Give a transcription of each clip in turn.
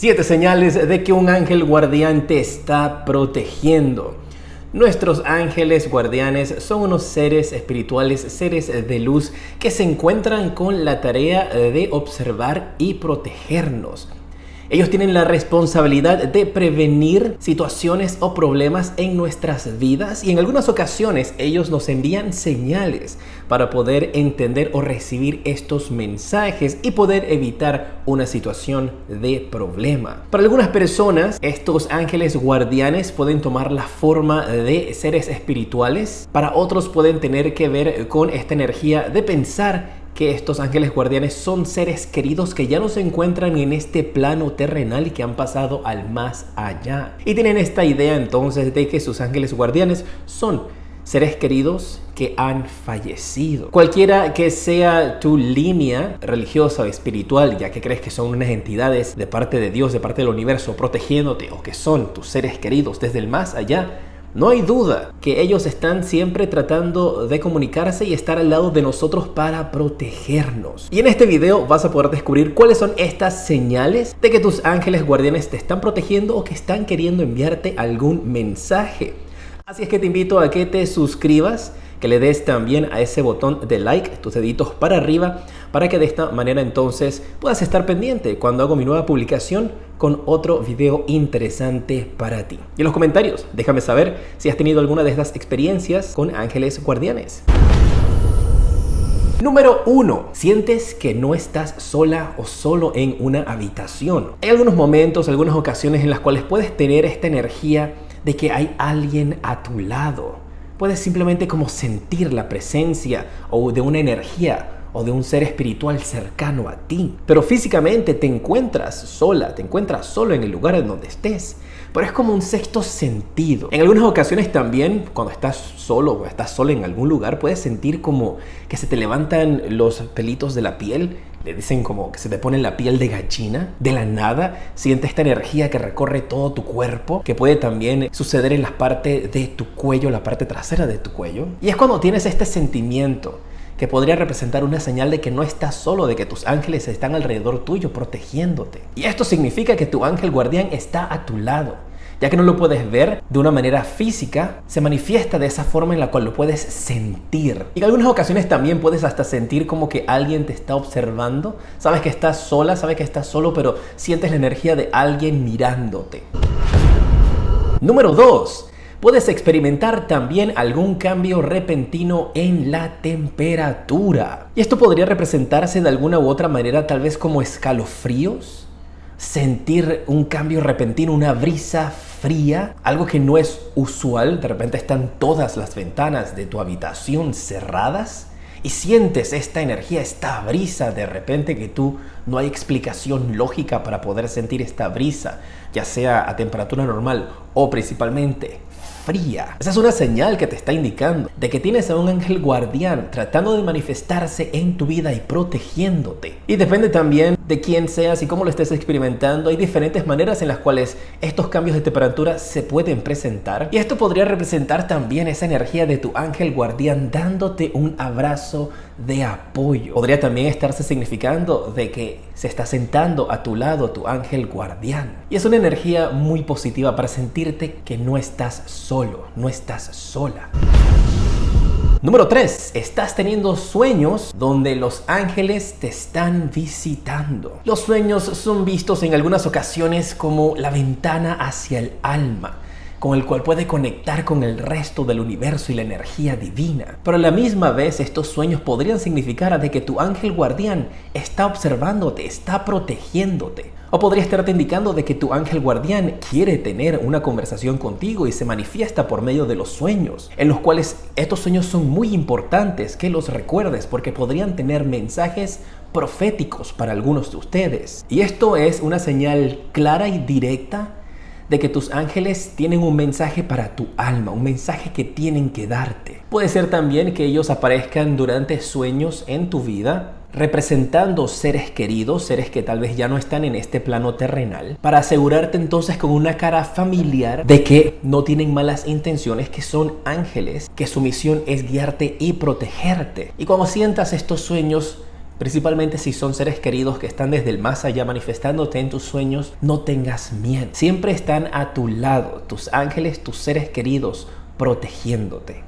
7 señales de que un ángel guardián te está protegiendo. Nuestros ángeles guardianes son unos seres espirituales, seres de luz que se encuentran con la tarea de observar y protegernos. Ellos tienen la responsabilidad de prevenir situaciones o problemas en nuestras vidas y en algunas ocasiones ellos nos envían señales para poder entender o recibir estos mensajes y poder evitar una situación de problema. Para algunas personas, estos ángeles guardianes pueden tomar la forma de seres espirituales. Para otros pueden tener que ver con esta energía de pensar que estos ángeles guardianes son seres queridos que ya no se encuentran en este plano terrenal y que han pasado al más allá. Y tienen esta idea entonces de que sus ángeles guardianes son seres queridos que han fallecido. Cualquiera que sea tu línea religiosa o espiritual, ya que crees que son unas entidades de parte de Dios, de parte del universo, protegiéndote, o que son tus seres queridos desde el más allá, no hay duda que ellos están siempre tratando de comunicarse y estar al lado de nosotros para protegernos. Y en este video vas a poder descubrir cuáles son estas señales de que tus ángeles guardianes te están protegiendo o que están queriendo enviarte algún mensaje. Así es que te invito a que te suscribas, que le des también a ese botón de like, tus deditos para arriba, para que de esta manera entonces puedas estar pendiente cuando hago mi nueva publicación con otro video interesante para ti. Y en los comentarios déjame saber si has tenido alguna de estas experiencias con ángeles guardianes. Número 1. Sientes que no estás sola o solo en una habitación. Hay algunos momentos, algunas ocasiones en las cuales puedes tener esta energía de que hay alguien a tu lado. Puedes simplemente como sentir la presencia o de una energía o de un ser espiritual cercano a ti. Pero físicamente te encuentras sola, te encuentras solo en el lugar en donde estés. Pero es como un sexto sentido. En algunas ocasiones también, cuando estás solo o estás sola en algún lugar, puedes sentir como que se te levantan los pelitos de la piel. Le dicen como que se te pone la piel de gallina. De la nada sientes esta energía que recorre todo tu cuerpo, que puede también suceder en la parte de tu cuello, la parte trasera de tu cuello. Y es cuando tienes este sentimiento que podría representar una señal de que no estás solo, de que tus ángeles están alrededor tuyo protegiéndote. Y esto significa que tu ángel guardián está a tu lado. Ya que no lo puedes ver de una manera física, se manifiesta de esa forma en la cual lo puedes sentir. Y en algunas ocasiones también puedes hasta sentir como que alguien te está observando. Sabes que estás sola, sabes que estás solo, pero sientes la energía de alguien mirándote. Número 2. Puedes experimentar también algún cambio repentino en la temperatura. Y esto podría representarse de alguna u otra manera, tal vez como escalofríos. Sentir un cambio repentino, una brisa fría, algo que no es usual. De repente están todas las ventanas de tu habitación cerradas y sientes esta energía, esta brisa de repente que tú no hay explicación lógica para poder sentir esta brisa, ya sea a temperatura normal o principalmente fría. Esa es una señal que te está indicando de que tienes a un ángel guardián tratando de manifestarse en tu vida y protegiéndote. Y depende también de quién seas y cómo lo estés experimentando. Hay diferentes maneras en las cuales estos cambios de temperatura se pueden presentar. Y esto podría representar también esa energía de tu ángel guardián dándote un abrazo de apoyo. Podría también estarse significando de que se está sentando a tu lado tu ángel guardián. Y es una energía muy positiva para sentirte que no estás solo, no estás sola. Número 3. Estás teniendo sueños donde los ángeles te están visitando. Los sueños son vistos en algunas ocasiones como la ventana hacia el alma, con el cual puede conectar con el resto del universo y la energía divina. Pero a la misma vez estos sueños podrían significar de que tu ángel guardián está observándote, está protegiéndote. O podría estarte indicando de que tu ángel guardián quiere tener una conversación contigo y se manifiesta por medio de los sueños, en los cuales estos sueños son muy importantes que los recuerdes porque podrían tener mensajes proféticos para algunos de ustedes. Y esto es una señal clara y directa de que tus ángeles tienen un mensaje para tu alma, un mensaje que tienen que darte. Puede ser también que ellos aparezcan durante sueños en tu vida, representando seres queridos, seres que tal vez ya no están en este plano terrenal, para asegurarte entonces con una cara familiar de que no tienen malas intenciones, que son ángeles, que su misión es guiarte y protegerte. Y cuando sientas estos sueños, Principalmente si son seres queridos que están desde el más allá manifestándote en tus sueños, no tengas miedo. Siempre están a tu lado, tus ángeles, tus seres queridos, protegiéndote.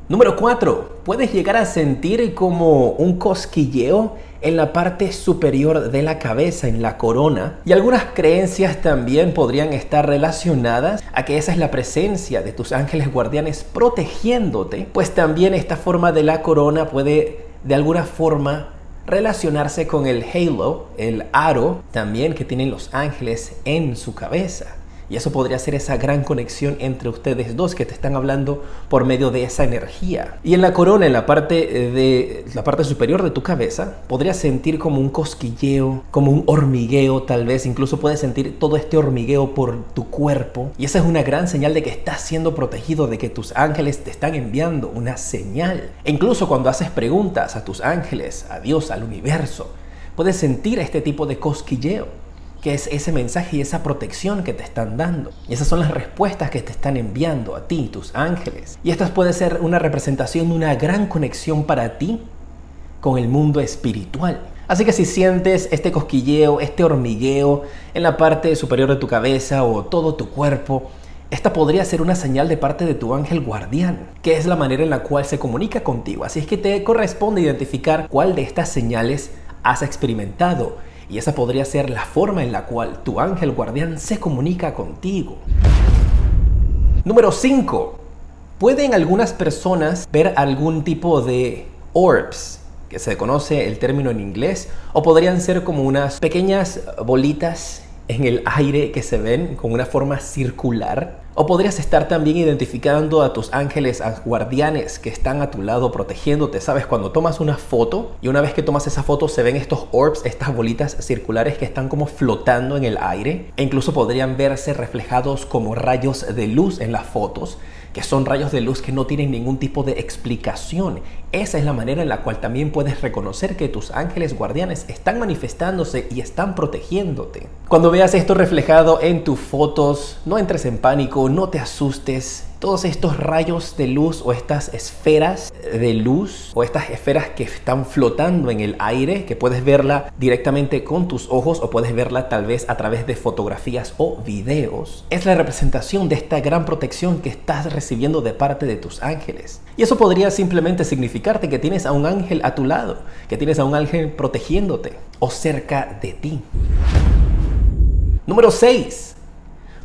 Número 4. Puedes llegar a sentir como un cosquilleo en la parte superior de la cabeza, en la corona. Y algunas creencias también podrían estar relacionadas a que esa es la presencia de tus ángeles guardianes protegiéndote, pues también esta forma de la corona puede de alguna forma relacionarse con el halo, el aro también que tienen los ángeles en su cabeza. Y eso podría ser esa gran conexión entre ustedes dos que te están hablando por medio de esa energía. Y en la corona, en la parte superior de tu cabeza, podrías sentir como un cosquilleo, como un hormigueo tal vez. Incluso puedes sentir todo este hormigueo por tu cuerpo. Y esa es una gran señal de que estás siendo protegido, de que tus ángeles te están enviando una señal. E incluso cuando haces preguntas a tus ángeles, a Dios, al universo, puedes sentir este tipo de cosquilleo, que es ese mensaje y esa protección que te están dando. Y esas son las respuestas que te están enviando a ti, tus ángeles. Y esta puede ser una representación de una gran conexión para ti con el mundo espiritual. Así que si sientes este cosquilleo, este hormigueo en la parte superior de tu cabeza o todo tu cuerpo, esta podría ser una señal de parte de tu ángel guardián, que es la manera en la cual se comunica contigo. Así es que te corresponde identificar cuál de estas señales has experimentado. Y esa podría ser la forma en la cual tu ángel guardián se comunica contigo. Número 5. Pueden algunas personas ver algún tipo de orbs, que se conoce el término en inglés, o podrían ser como unas pequeñas bolitas en el aire que se ven con una forma circular. O podrías estar también identificando a tus ángeles guardianes que están a tu lado protegiéndote. ¿Sabes? Cuando tomas una foto y una vez que tomas esa foto se ven estos orbs, estas bolitas circulares que están como flotando en el aire. E incluso podrían verse reflejados como rayos de luz en las fotos, que son rayos de luz que no tienen ningún tipo de explicación. Esa es la manera en la cual también puedes reconocer que tus ángeles guardianes están manifestándose y están protegiéndote. Cuando veas esto reflejado en tus fotos, no entres en pánico, no te asustes. Todos estos rayos de luz o estas esferas de luz o estas esferas que están flotando en el aire, que puedes verla directamente con tus ojos o puedes verla tal vez a través de fotografías o videos, es la representación de esta gran protección que estás recibiendo de parte de tus ángeles. Y eso podría simplemente significarte que tienes a un ángel a tu lado, que tienes a un ángel protegiéndote o cerca de ti. Número 6.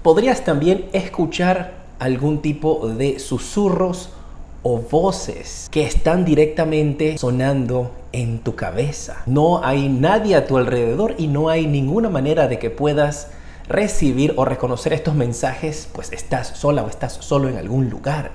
Podrías también escuchar algún tipo de susurros o voces que están directamente sonando en tu cabeza. No hay nadie a tu alrededor y no hay ninguna manera de que puedas recibir o reconocer estos mensajes, pues estás sola o estás solo en algún lugar.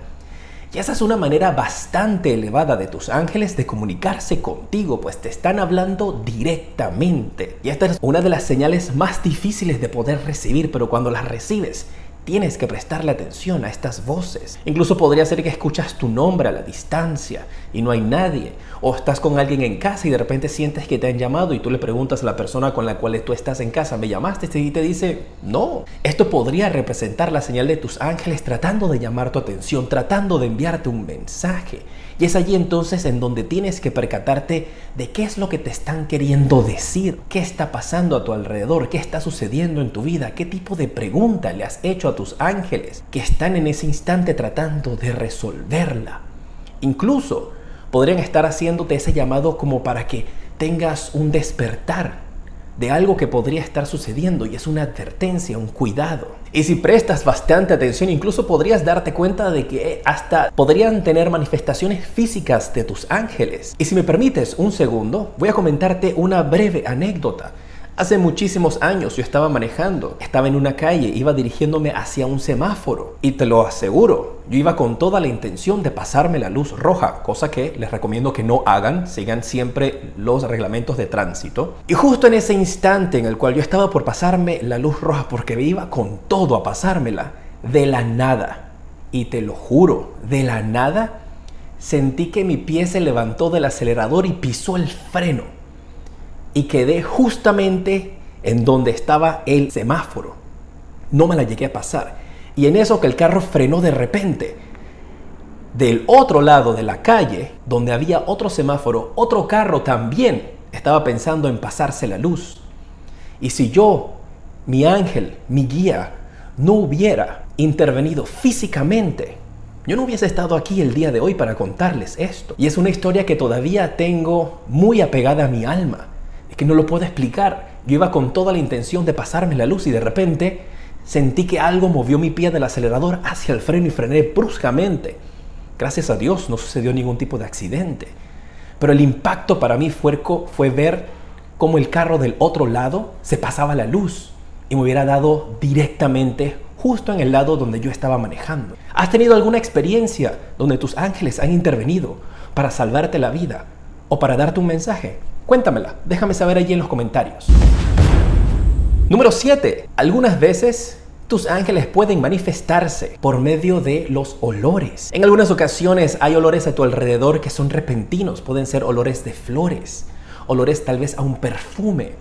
Y esa es una manera bastante elevada de tus ángeles de comunicarse contigo, pues te están hablando directamente. Y esta es una de las señales más difíciles de poder recibir, pero cuando las recibes, tienes que prestarle atención a estas voces. Incluso podría ser que escuchas tu nombre a la distancia y no hay nadie. O estás con alguien en casa y de repente sientes que te han llamado y tú le preguntas a la persona con la cual tú estás en casa, ¿me llamaste? Y te dice, no. Esto podría representar la señal de tus ángeles tratando de llamar tu atención, tratando de enviarte un mensaje. Y es allí entonces en donde tienes que percatarte de qué es lo que te están queriendo decir, qué está pasando a tu alrededor, qué está sucediendo en tu vida, qué tipo de pregunta le has hecho a tus ángeles que están en ese instante tratando de resolverla. Incluso podrían estar haciéndote ese llamado como para que tengas un despertar de algo que podría estar sucediendo y es una advertencia, un cuidado. Y si prestas bastante atención, incluso podrías darte cuenta de que hasta podrían tener manifestaciones físicas de tus ángeles. Y si me permites un segundo, voy a comentarte una breve anécdota. Hace muchísimos años yo estaba manejando, estaba en una calle, iba dirigiéndome hacia un semáforo y te lo aseguro, yo iba con toda la intención de pasarme la luz roja, cosa que les recomiendo que no hagan, sigan siempre los reglamentos de tránsito. Y justo en ese instante en el cual yo estaba por pasarme la luz roja porque me iba con todo a pasármela, de la nada, y te lo juro, de la nada, sentí que mi pie se levantó del acelerador y pisó el freno. Y quedé justamente en donde estaba el semáforo. No me la llegué a pasar. Y en eso que el carro frenó de repente, del otro lado de la calle, donde había otro semáforo, otro carro también estaba pensando en pasarse la luz. Y si yo, mi ángel, mi guía, no hubiera intervenido físicamente, yo no hubiese estado aquí el día de hoy para contarles esto. Y es una historia que todavía tengo muy apegada a mi alma. Es que no lo puedo explicar. Yo iba con toda la intención de pasarme la luz y de repente sentí que algo movió mi pie del acelerador hacia el freno y frené bruscamente. Gracias a Dios no sucedió ningún tipo de accidente. Pero el impacto para mí fue ver cómo el carro del otro lado se pasaba la luz y me hubiera dado directamente justo en el lado donde yo estaba manejando. ¿Has tenido alguna experiencia donde tus ángeles han intervenido para salvarte la vida o para darte un mensaje? Cuéntamela, déjame saber allí en los comentarios. Número 7. Algunas veces tus ángeles pueden manifestarse por medio de los olores. En algunas ocasiones hay olores a tu alrededor que son repentinos. Pueden ser olores de flores, olores tal vez a un perfume.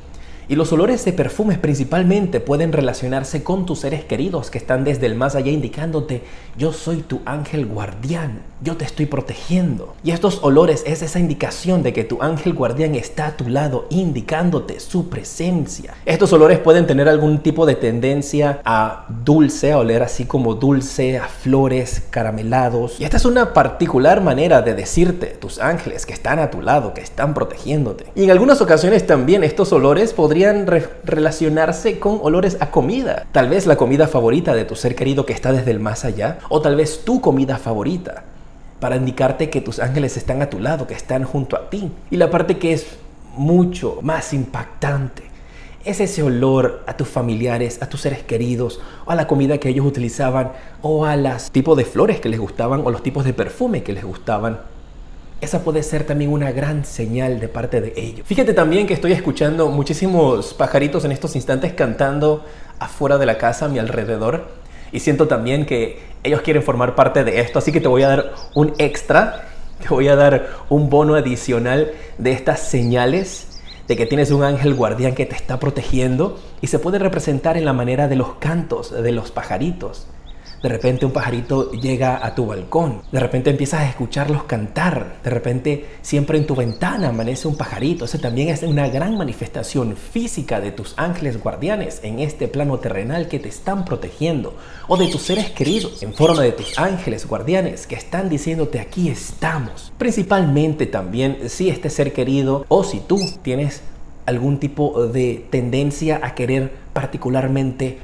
Y los olores de perfumes principalmente pueden relacionarse con tus seres queridos que están desde el más allá indicándote: yo soy tu ángel guardián, yo te estoy protegiendo. Y estos olores es esa indicación de que tu ángel guardián está a tu lado indicándote su presencia. Estos olores pueden tener algún tipo de tendencia a dulce, a oler así como dulce, a flores, caramelados. Y esta es una particular manera de decirte tus ángeles que están a tu lado, que están protegiéndote. Y en algunas ocasiones también estos olores podrían relacionarse con olores a comida. Tal vez la comida favorita de tu ser querido que está desde el más allá, o tal vez tu comida favorita, para indicarte que tus ángeles están a tu lado, que están junto a ti. Y la parte que es mucho más impactante es ese olor a tus familiares, a tus seres queridos, o a la comida que ellos utilizaban, o a los tipos de flores que les gustaban, o los tipos de perfume que les gustaban. Esa puede ser también una gran señal de parte de ellos. Fíjate también que estoy escuchando muchísimos pajaritos en estos instantes cantando afuera de la casa a mi alrededor. Y siento también que ellos quieren formar parte de esto. Así que te voy a dar un extra, te voy a dar un bono adicional de estas señales de que tienes un ángel guardián que te está protegiendo. Y se puede representar en la manera de los cantos de los pajaritos. De repente un pajarito llega a tu balcón, de repente empiezas a escucharlos cantar, de repente siempre en tu ventana amanece un pajarito. Eso también es una gran manifestación física de tus ángeles guardianes en este plano terrenal que te están protegiendo, o de tus seres queridos en forma de tus ángeles guardianes que están diciéndote: aquí estamos. Principalmente también si este ser querido o si tú tienes algún tipo de tendencia a querer particularmente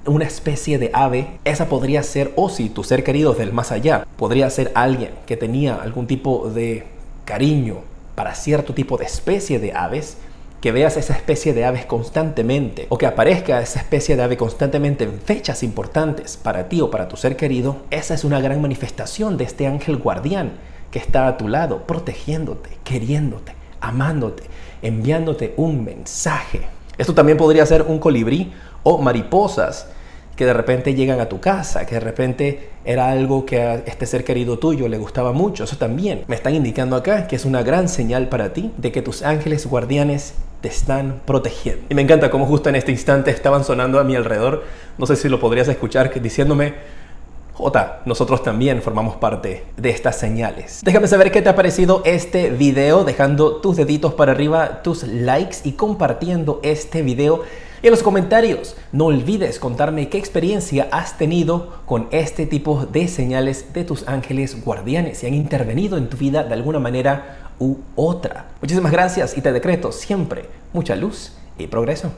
una especie de ave, esa podría ser, o si tu ser querido del más allá podría ser alguien que tenía algún tipo de cariño para cierto tipo de especie de aves, que veas esa especie de aves constantemente, o que aparezca esa especie de ave constantemente en fechas importantes para ti o para tu ser querido. Esa es una gran manifestación de este ángel guardián que está a tu lado, protegiéndote, queriéndote, amándote, enviándote un mensaje. Esto también podría ser un colibrí o mariposas que de repente llegan a tu casa, que de repente era algo que a este ser querido tuyo le gustaba mucho. Eso también me están indicando acá que es una gran señal para ti de que tus ángeles guardianes te están protegiendo. Y me encanta cómo justo en este instante estaban sonando a mi alrededor. No sé si lo podrías escuchar, diciéndome: Jota, nosotros también formamos parte de estas señales. Déjame saber qué te ha parecido este video, dejando tus deditos para arriba, tus likes y compartiendo este video. Y en los comentarios no olvides contarme qué experiencia has tenido con este tipo de señales de tus ángeles guardianes, si han intervenido en tu vida de alguna manera u otra. Muchísimas gracias y te decreto siempre mucha luz y progreso.